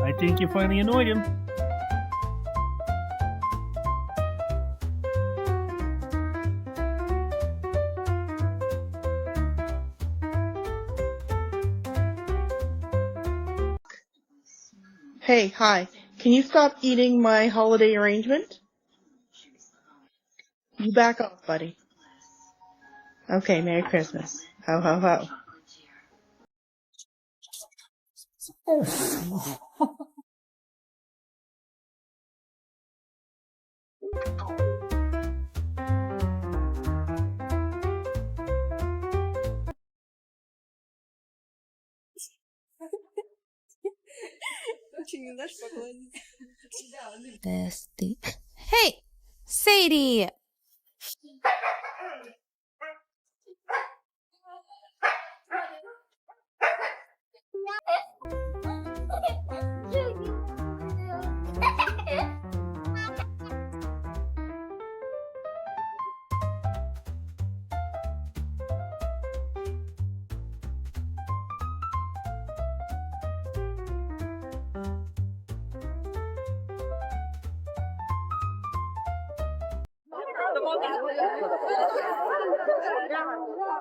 I think you finally annoyed him. Hey, hi. Can you stop eating my holiday arrangement? You back off, buddy. Okay, Merry Christmas. Ho, ho, ho. Bestie. Hey, Sadie.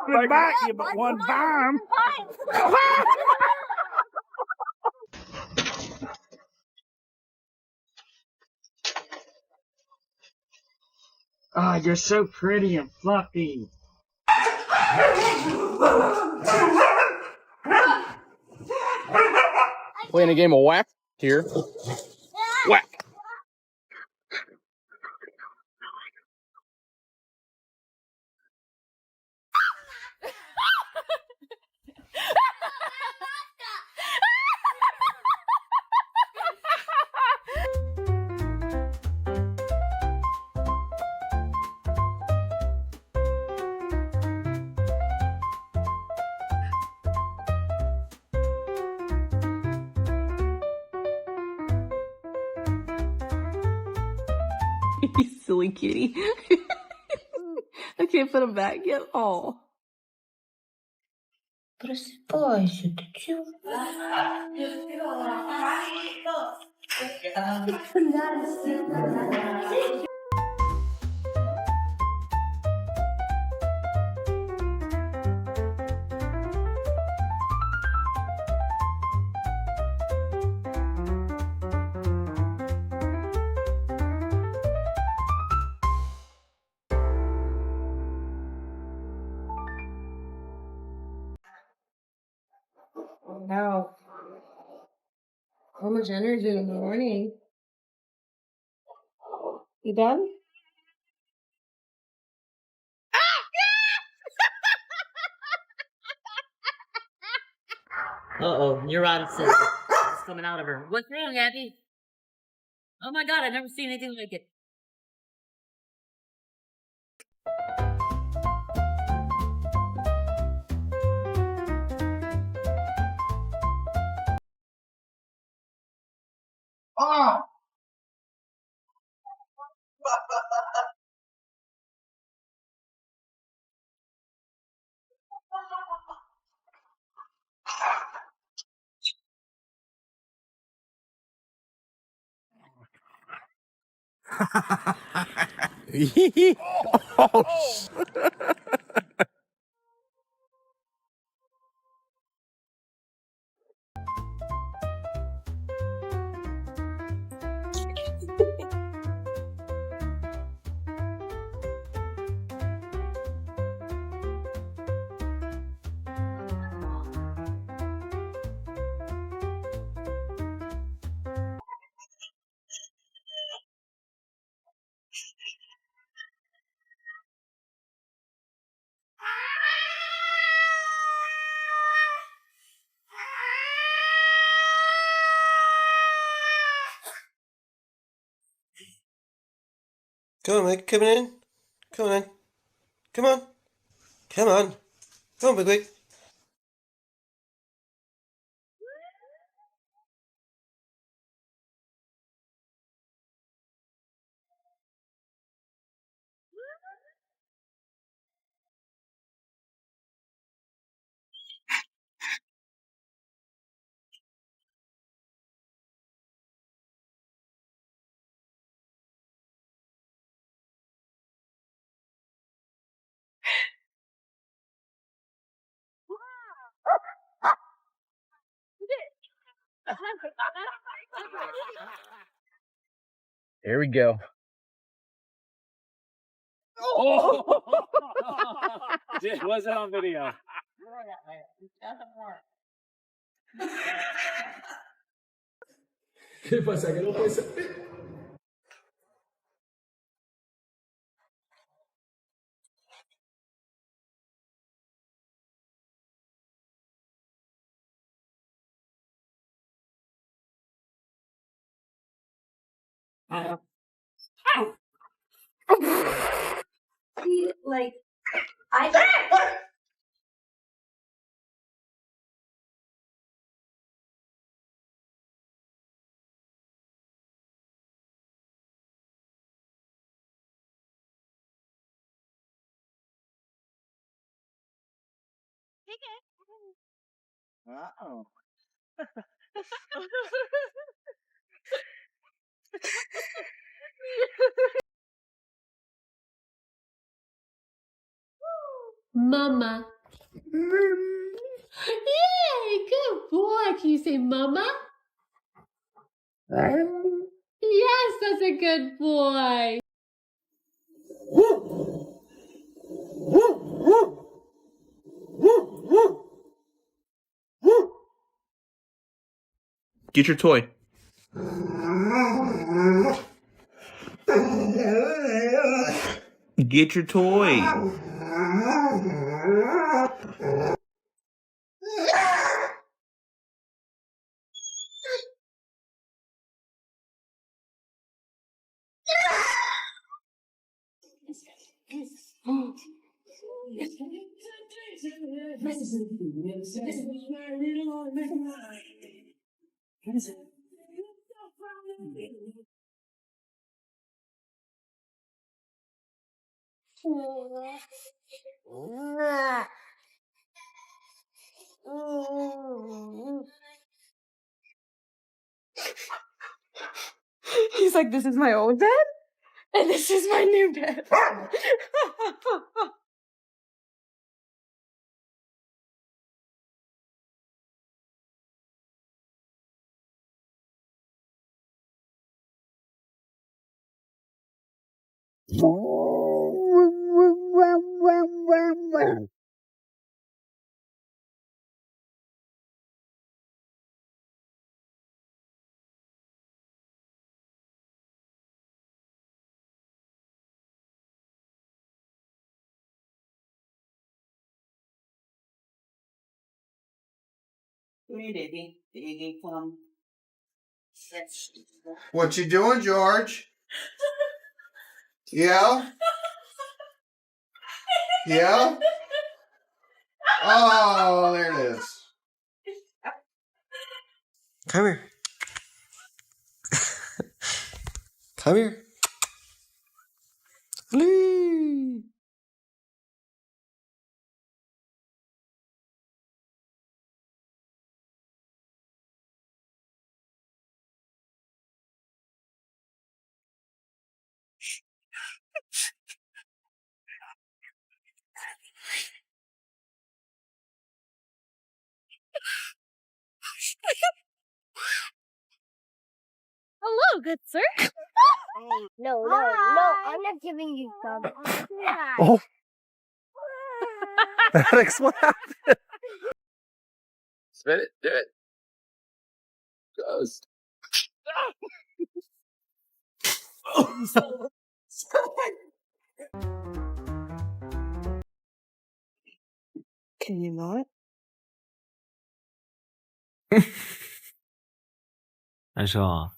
Right back, you but one time. Ah, you're so pretty and fluffy. Playing a game of whack here. Whack. You silly kitty. I can't put him back yet. Oh. Просыпайся, ты чё? Wow. So much energy in the morning. You done? Uh-oh, neuroticism is coming out of her. What's wrong, Abby? Oh my god, I've never seen anything like it. Ah! Oh, Come on, Mike. Coming in. Come on. Come on. Come on. Come on, Big Wig. Here we go. Oh! Was it on video? ¿Qué pasa? ¿Que no puede ser? Like, I. Uh-oh. Mama. Yay, good boy. Can you say mama? Yes, that's a good boy. Get your toy. Get your toy. He's like, this is my old bed, and this is my new bed. What you doing, George? Yeah? Yeah? Oh, there it is. Come here. Come here. Lee. Hello, good sir. No, I'm not giving you some. Oh. Alex, what happened? Spin it. Do it. Ghost. Can you not? 男生啊，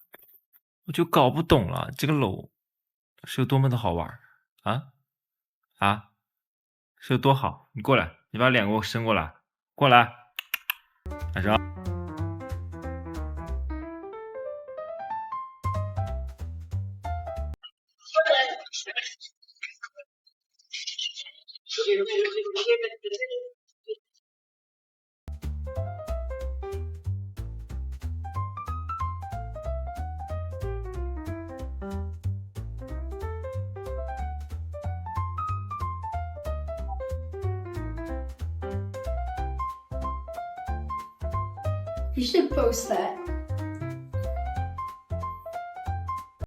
我就搞不懂了，这个楼是有多么的好玩啊，是有多好？你过来，你把脸给我伸过来，过来，男生。You should post that.